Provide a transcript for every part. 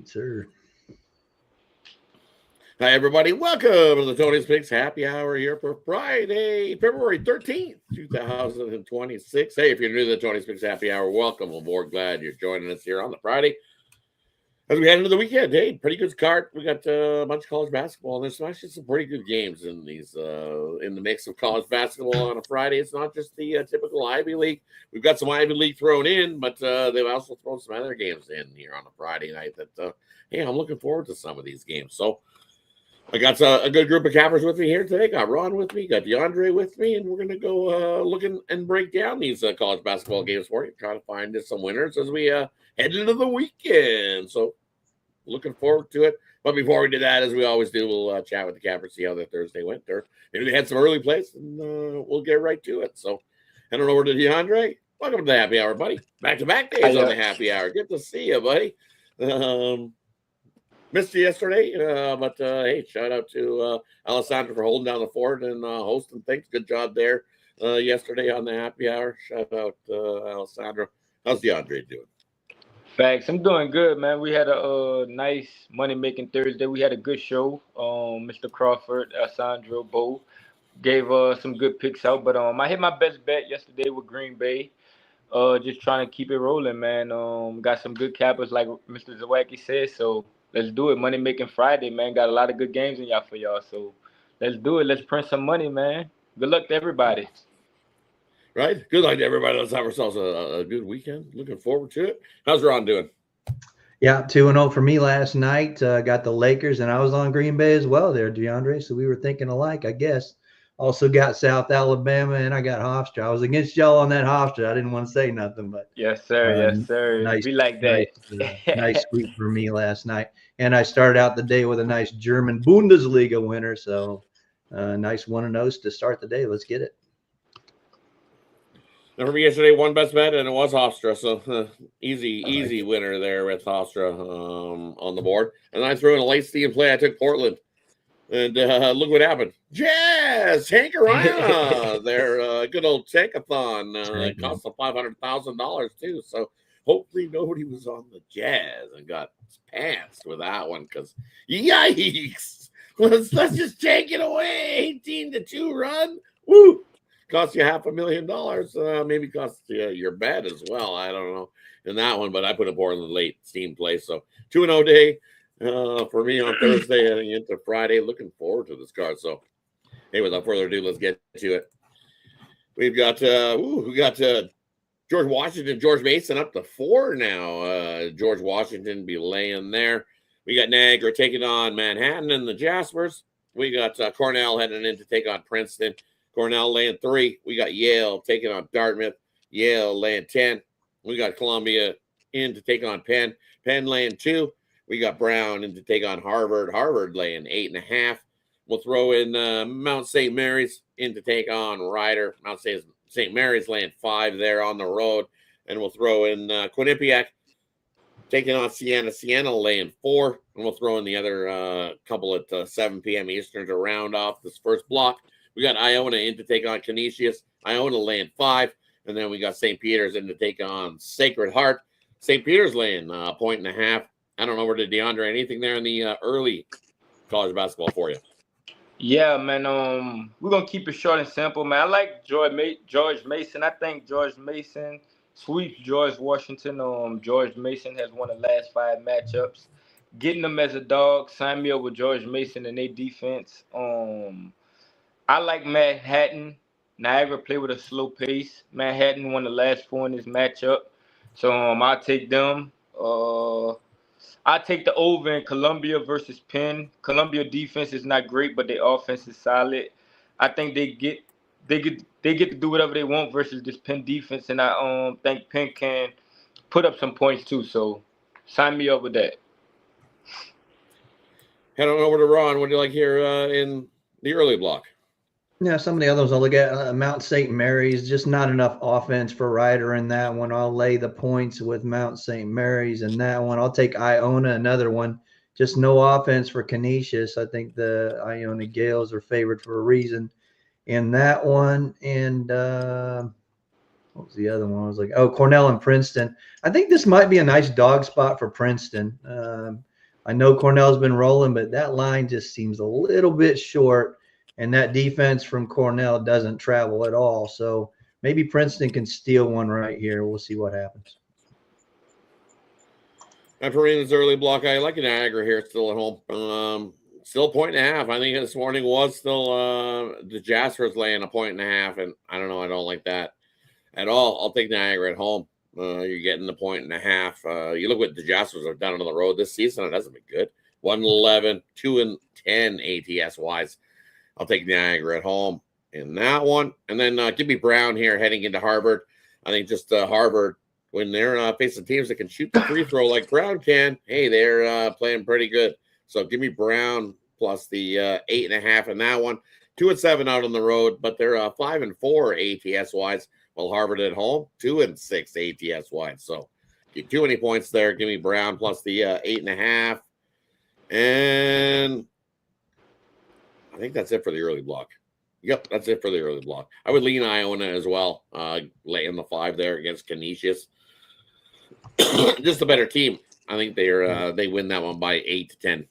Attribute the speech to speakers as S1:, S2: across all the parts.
S1: Sir.
S2: Hi, everybody. Welcome to the Tony's Picks Happy Hour here for Friday, February 13th, 2026. Hey, if you're new to the Tony's Picks Happy Hour, welcome aboard. Glad you're joining us here on the Friday as we head into the weekend. Hey, pretty good card. We got a bunch of college basketball, and there's actually some pretty good games in these in the mix of college basketball on a Friday. It's not just the typical Ivy League. We've got some Ivy League thrown in, but they've also thrown some other games in here on a Friday night that, hey, I'm looking forward to some of these games. So, I got a good group of cappers with me here today. Got Ron with me, got DeAndre with me, and we're going to go look and break down these college basketball games for you. Try to find some winners as we head into the weekend. So, looking forward to it. But before we do that, as we always do, we'll chat with the cappers, see how their Thursday went. Or maybe they had some early plays, and we'll get right to it. So, heading over to DeAndre. Welcome to the Happy Hour, buddy. Back-to-back days on the Happy Hour. Good to see you, buddy. Missed you yesterday, but hey, shout out to Alessandro for holding down the fort and hosting things. Good job there yesterday on the Happy Hour. Shout out Alessandro. How's DeAndre doing?
S3: Thanks. I'm doing good, man. We had a nice money-making Thursday. We had a good show. Mr. Crawford, Alessandro, Bo gave some good picks out. But I hit my best bet yesterday with Green Bay. Just trying to keep it rolling, man. Got some good cappers like Mr. Zawacky said. So let's do it. Money making Friday, man. Got a lot of good games in y'all for y'all. So let's do it. Let's print some money, man. Good luck to everybody.
S2: Right. Good luck to everybody. Let's have ourselves a good weekend. Looking forward to it. How's Ron doing?
S1: Yeah, 2-0 for me last night. Got the Lakers, and I was on Green Bay as well there, DeAndre. So we were thinking alike, I guess. Also got South Alabama, and I got Hofstra. I was against y'all on that Hofstra. I didn't want to say nothing, but
S3: yes, sir. Yes, sir.
S1: Nice,
S3: we like that.
S1: nice sweep for me last night. And I started out the day with a nice German Bundesliga winner. So nice 1-0 to start the day. Let's get it.
S2: And for me yesterday, one best bet, and it was Hofstra. So easy winner there with Hofstra on the board. And I threw in a late steam play. I took Portland. And look what happened. Jazz, Tankarana, their good old tankathon. It cost them $500,000 too. So hopefully nobody was on the Jazz and got pantsed with that one because yikes. Let's just take it away. 18-2 run. Woo. Cost you $500,000. Maybe cost you your bet as well. I don't know in that one, but I put a board in the late steam play. So 2-0 day. For me on Thursday heading into Friday. Looking forward to this card. So, hey, without further ado, let's get to it. We've got George Washington, George Mason up to 4 now. George Washington be laying there. We got Niagara taking on Manhattan and the Jaspers. We got Cornell heading in to take on Princeton. Cornell laying 3. We got Yale taking on Dartmouth. Yale laying 10. We got Columbia in to take on Penn. Penn laying 2. We got Brown in to take on Harvard. Harvard laying 8.5. We'll throw in Mount St. Mary's in to take on Rider. Mount St. Mary's laying 5 there on the road. And we'll throw in Quinnipiac taking on Siena. Siena laying 4. And we'll throw in the other couple at 7 p.m. Eastern to round off this first block. We got Iona in to take on Canisius. Iona laying 5. And then we got St. Peter's in to take on Sacred Heart. St. Peter's laying 1.5. I don't know where to DeAndre anything there in the early college basketball for you.
S3: Yeah, man. We're gonna keep it short and simple, man. I like George Mason. I think George Mason sweeps George Washington. George Mason has won the last 5 matchups. Getting them as a dog. Sign me up with George Mason and their defense. I like Manhattan. Niagara play with a slow pace. Manhattan won the last 4 in this matchup, so I'll take them. I take the over in Columbia versus Penn. Columbia defense is not great, but their offense is solid. I think they get to do whatever they want versus this Penn defense, and I think Penn can put up some points too. So sign me up with that.
S2: Head on over to Ron. What do you like here in the early block?
S1: Yeah, some of the others I'll look at. Mount St. Mary's, just not enough offense for Ryder in that one. I'll lay the points with Mount St. Mary's in that one. I'll take Iona, another one. Just no offense for Canisius. I think the Iona Gales are favored for a reason in that one. And what was the other one? I was like, oh, Cornell and Princeton. I think this might be a nice dog spot for Princeton. I know Cornell's been rolling, but that line just seems a little bit short, and that defense from Cornell doesn't travel at all. So maybe Princeton can steal one right here. We'll see what happens.
S2: And for Rena's early block, I like Niagara here still at home. Still a point and a half. I think this morning was still the Jaspers laying a point and a half, and I don't know. I don't like that at all. I'll take Niagara at home. You're getting the point and a half. You look what the Jaspers have done on the road this season. It hasn't been good. 1-11, 2-10 ATS wise. I'll take Niagara at home in that one. And then give me Brown here heading into Harvard. I think just Harvard, when they're facing teams that can shoot the free throw like Brown can, hey, they're playing pretty good. So give me Brown plus the 8.5 in that one. 2-7 out on the road, but they're 5-4 ATS wise. While Harvard at home, 2-6 ATS wide. So get too many points there. Give me Brown plus the 8.5. And I think that's it for the early block. Yep, that's it for the early block. I would lean Iona as well, laying the 5 there against Canisius. Just a better team. I think they win that one by 8-10.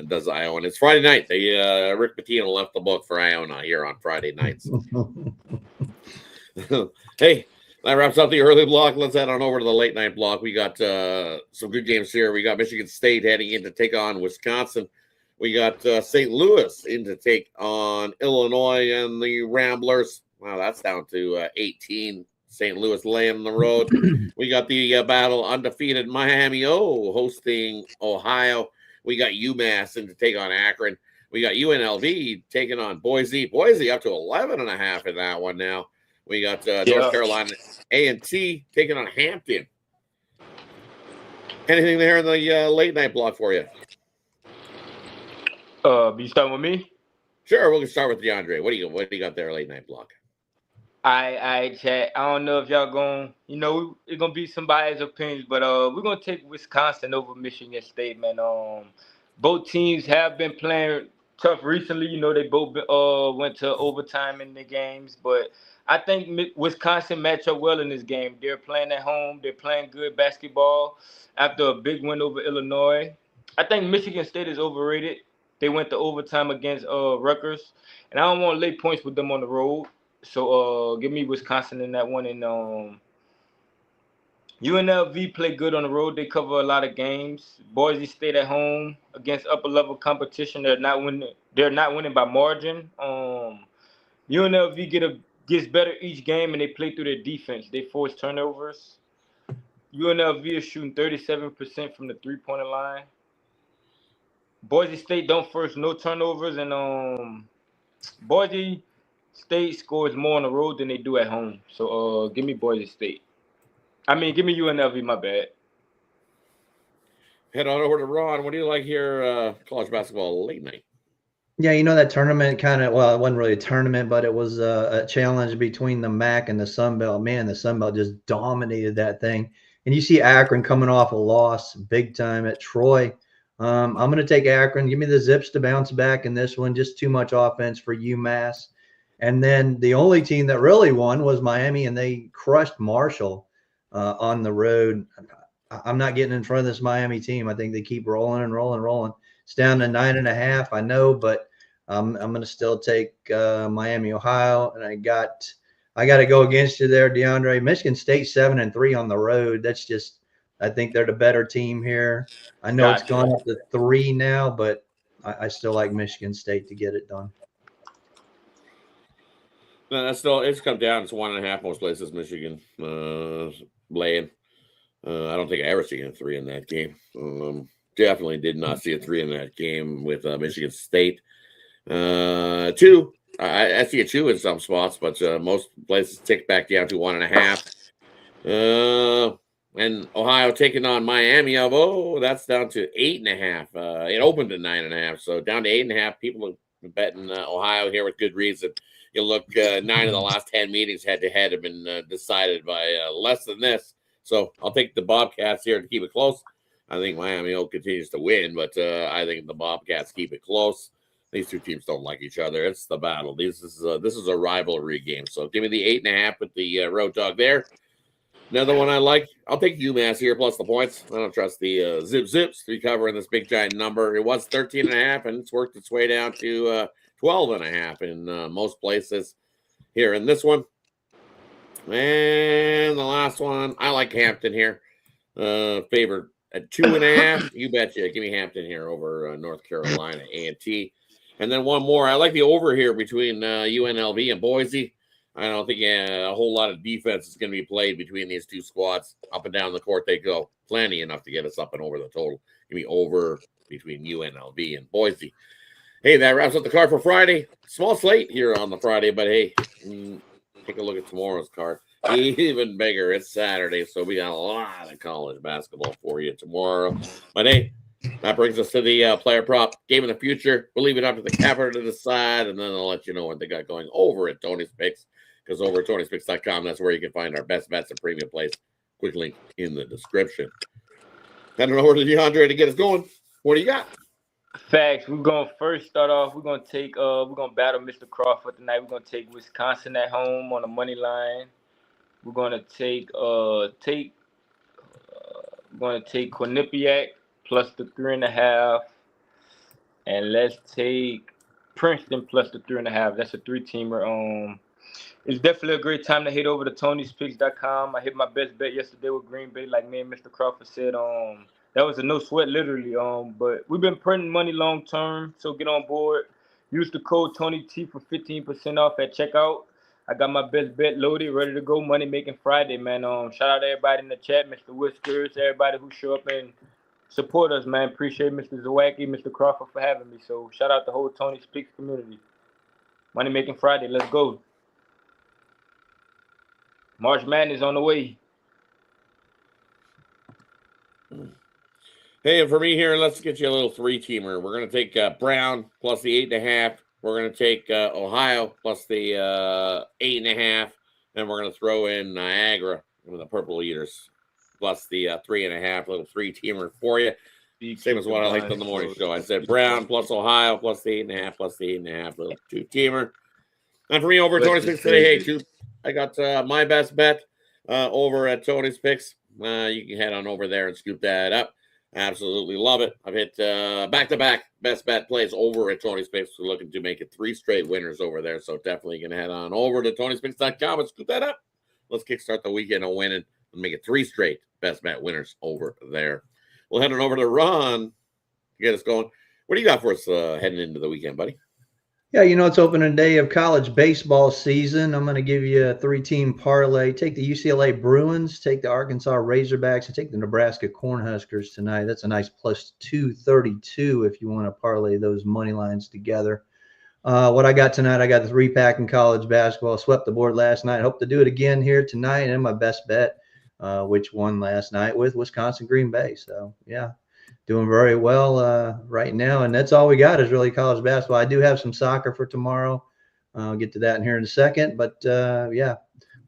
S2: Does Iona? It's Friday night. Rick Pitino left the book for Iona here on Friday nights. Hey, that wraps up the early block. Let's head on over to the late night block. We got some good games here. We got Michigan State heading in to take on Wisconsin. We got St. Louis in to take on Illinois and the Ramblers. Wow, that's down to 18. St. Louis laying on the road. We got the battle undefeated Miami hosting Ohio. We got UMass in to take on Akron. We got UNLV taking on Boise. Boise up to 11.5 in that one now. We got North Carolina A&T taking on Hampton. Anything there in the late night block for you?
S3: You starting with me?
S2: Sure, we'll start with DeAndre. What do you got there late night block?
S3: I chat. I don't know if y'all going, it's gonna be somebody's opinions, but we're gonna take Wisconsin over Michigan State, man. Both teams have been playing tough recently. They both went to overtime in the games, but I think Wisconsin match up well in this game. They're playing at home. They're playing good basketball after a big win over Illinois. I think Michigan State is overrated. They went to overtime against Rutgers, and I don't want to lay points with them on the road. So give me Wisconsin in that one. And UNLV play good on the road. They cover a lot of games. Boise State at home against upper level competition. They're not winning. They're not winning by margin. UNLV gets better each game, and they play through their defense. They force turnovers. UNLV is shooting 37% from the three-pointer line. Boise State don't force no turnovers, and Boise State scores more on the road than they do at home. So give me Boise State. Give me UNLV, my bad.
S2: Head on over to Ron. What do you like here, college basketball late night?
S1: Yeah, that tournament it wasn't really a tournament, but it was a challenge between the MAC and the Sun Belt. Man, the Sun Belt just dominated that thing. And you see Akron coming off a loss big time at Troy. I'm going to take Akron. Give me the Zips to bounce back in this one. Just too much offense for UMass. And then the only team that really won was Miami, and they crushed Marshall on the road. I'm not getting in front of this Miami team. I think they keep rolling and rolling and rolling. It's down to 9.5, I know, but I'm going to still take Miami, Ohio, and I got to go against you there, DeAndre. Michigan State 7-3 on the road. That's just, I think they're the better team here. I know It's gone up to 3 now, but I still like Michigan State to get it done.
S2: No, that's still, it's come down. It's 1.5 most places. Michigan laying. I don't think I ever seen a 3 in that game. Definitely did not see a 3 in that game with Michigan State. 2, I see a 2 in some spots, but most places tick back down to 1.5. And Ohio taking on Miami that's down to 8.5. It opened at 9.5, so down to 8.5. People are betting Ohio here with good reason. You look, 9 of the last 10 meetings head-to-head have been decided by less than this. So I'll take the Bobcats here to keep it close. I think Miami continues to win, but I think the Bobcats keep it close. These two teams don't like each other. It's the battle. This is a rivalry game. So give me the 8.5 with the road dog there. Another one I like. I'll take UMass here plus the points. I don't trust the Zips to be covering this big giant number. It was 13.5, and it's worked its way down to 12.5 in most places here in this one. And the last one, I like Hampton here. Favored at 2.5. You betcha. Give me Hampton here over North Carolina A&T. And then one more. I like the over here between UNLV and Boise. I don't think a whole lot of defense is going to be played between these two squads. Up and down the court they go. Plenty enough to get us up and over the total. Give me over between UNLV and Boise. Hey, that wraps up the card for Friday. Small slate here on the Friday, but hey, take a look at tomorrow's card. Even bigger. It's Saturday, so we got a lot of college basketball for you tomorrow. But hey, that brings us to the player prop game of the future. We'll leave it up to the capper to decide, and then I'll let you know what they got going over at Tony's Picks. Because over at Tony'sPicks.com, that's where you can find our best bets and premium plays. Quick link in the description. Heading over to DeAndre to get us going. What do you got?
S3: Facts. We're gonna first start off. We're gonna battle Mr. Crawford tonight. We're gonna take Wisconsin at home on the money line. We're gonna take Quinnipiac plus the 3.5, and let's take Princeton plus the 3.5. That's a 3-teamer. It's definitely a great time to head over to Tony'sPicks.com. I hit my best bet yesterday with Green Bay, like me and Mr. Crawford said. That was a no sweat, literally. But we've been printing money long term, so get on board. Use the code TonyT for 15% off at checkout. I got my best bet loaded, ready to go. Money making Friday, man. Shout out to everybody in the chat, Mr. Whiskers, everybody who show up and support us, man. Appreciate Mr. Zawacky, Mr. Crawford for having me. So shout out the whole Tony's Picks community. Money making Friday, let's go. March Madness on the way.
S2: Hey, and for me here, let's get you a little 3-teamer. We're going to take Brown plus the 8.5. We're going to take Ohio plus the 8.5. And we're going to throw in Niagara with the Purple Eaters plus the 3.5. Little 3-teamer for you. Same as what I liked on the morning show. I said Brown plus Ohio plus the 8.5 plus the 8.5. Little 2-teamer. And for me over at Tony's Picks today, hey, I got my best bet over at Tony's Picks. You can head on over there and scoop that up. Absolutely love it. I've hit back-to-back best bet plays over at Tony's Picks. We're looking to make it 3 straight winners over there. So definitely going to head on over to Tony'sPicks.com and scoop that up. Let's kickstart the weekend of winning and make it 3 straight best bet winners over there. We'll head on over to Ron to get us going. What do you got for us heading into the weekend, buddy?
S1: Yeah, it's opening day of college baseball season. I'm going to give you a 3-team parlay. Take the UCLA Bruins, take the Arkansas Razorbacks, and take the Nebraska Cornhuskers tonight. That's a nice plus 232 if you want to parlay those money lines together. What I got tonight, I got the 3-pack in college basketball. Swept the board last night. Hope to do it again here tonight. And my best bet, which won last night with Wisconsin Green Bay. So, yeah. Doing very well right now, and that's all we got is really college basketball. I do have some soccer for tomorrow. I'll get to that in here in a second, but yeah,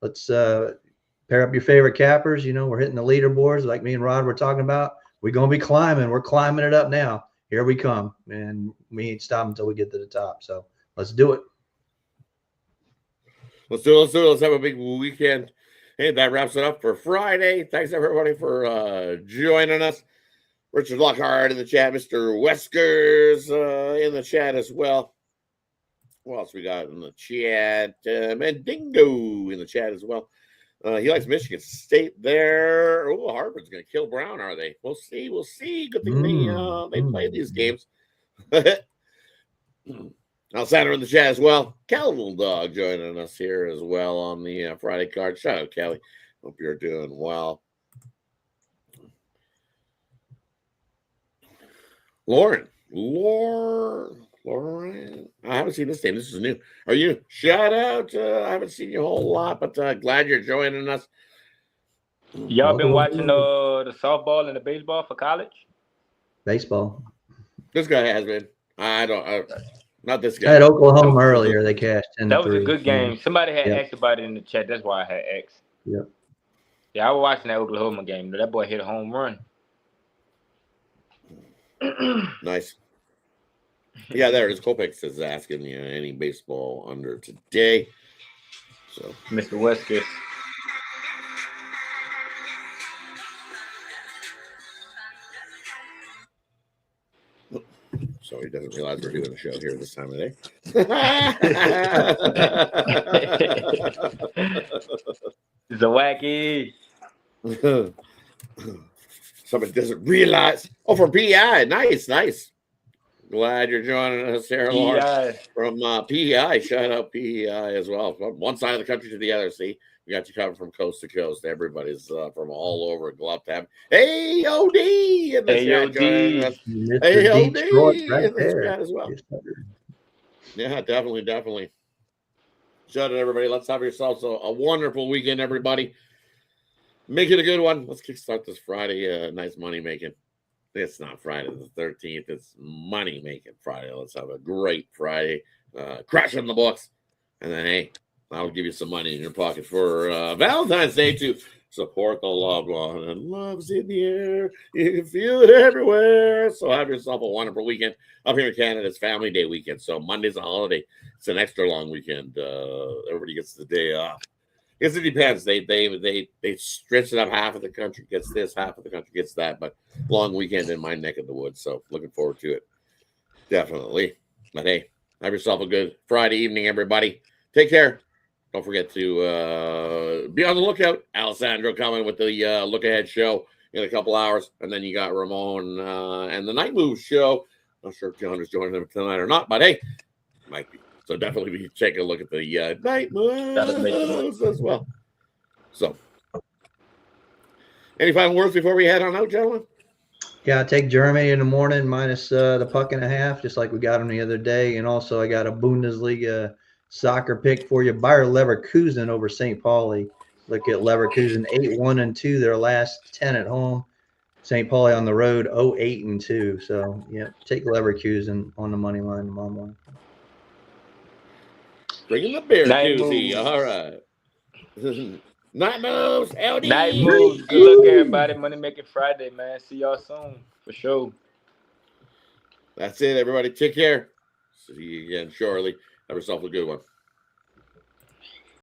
S1: let's pair up your favorite cappers. We're hitting the leaderboards like me and Rod were talking about. We're going to be climbing. We're climbing it up now. Here we come, and we ain't stopping until we get to the top. So let's do it.
S2: Let's do it. Let's have a big weekend. Hey, that wraps it up for Friday. Thanks everybody for joining us. Richard Lockhart in the chat, Mr. Weskers in the chat as well. What else we got in the chat? Mendingo in the chat as well. He likes Michigan State there. Oh, Harvard's going to kill Brown, are they? We'll see. We'll see. Good thing they play these games. Alexander in the chat as well. Cal Dog joining us here as well on the Friday card. Shout out, Kelly. Hope you're doing well. Lauren. I haven't seen this name. This is new. Are you? Shout out. I haven't seen you a whole lot, but glad you're joining us.
S3: Y'all been watching the softball and the baseball for college?
S1: Baseball.
S2: This guy has been. Not this guy.
S1: I had Oklahoma earlier. They cashed 10-3.
S3: That was a good game. Somebody had asked about it in the chat. That's why I had asked.
S1: Yep.
S3: Yeah, I was watching that Oklahoma game. That boy hit a home run.
S2: Nice. Yeah, there it is. Kopix is asking you any baseball under today. So
S3: Mr. Wesker.
S2: So he doesn't realize we're doing a show here this time of day.
S3: Zawacky.
S2: Somebody doesn't realize. Oh, from PEI. Nice, nice. Glad you're joining us, Sarah Lawrence
S3: PEI.
S2: from PEI. Shout out PEI as well. From one side of the country to the other. See, we got you covered from coast to coast. Everybody's from all over. Glad to have AOD in this chat joining us.
S1: Mr. Detroit right
S2: in this
S1: there.
S2: chat as well. Yeah, definitely, definitely. Shout out everybody. Let's have yourselves a wonderful weekend, everybody. Make it a good one. Let's kickstart this Friday. Nice money making. It's not Friday the 13th. It's money making Friday. Let's have a great Friday. Crushing the books. And then, hey, I'll give you some money in your pocket for Valentine's Day to support the loved one. And love's in the air. You can feel it everywhere. So have yourself a wonderful weekend. Up here in Canada, it's Family Day weekend. So Monday's a holiday. It's an extra long weekend. Everybody gets the day off. I guess it depends. They stretch it up. Half of the country gets this, half of the country gets that. But long weekend in my neck of the woods. So looking forward to it. Definitely. But hey, have yourself a good Friday evening, everybody. Take care. Don't forget to be on the lookout. Alessandro coming with the Look Ahead show in a couple hours. And then you got Ramon and the Night Moves show. Not sure if John is joining them tonight or not. But hey, might be. So definitely be taking a look at the Night Moves as well. So, any final words before we head on out, gentlemen?
S1: Yeah, I take Germany in the morning minus the puck-and-a-half, just like we got them the other day. And also I got a Bundesliga soccer pick for you. Bayer Leverkusen over St. Pauli. Look at Leverkusen 8-1-2, their last 10 at home. St. Pauli on the road 0-8-2. So, yeah, take Leverkusen on the money line tomorrow morning.
S2: Bringing the beer
S3: Night
S2: koozie.
S3: moves.
S2: All right. Night Moves. LD.
S3: Night moves. Good luck, everybody. Money making Friday, man. See y'all soon. For sure.
S2: That's it, everybody. Take care. See you again shortly. Have yourself a good one.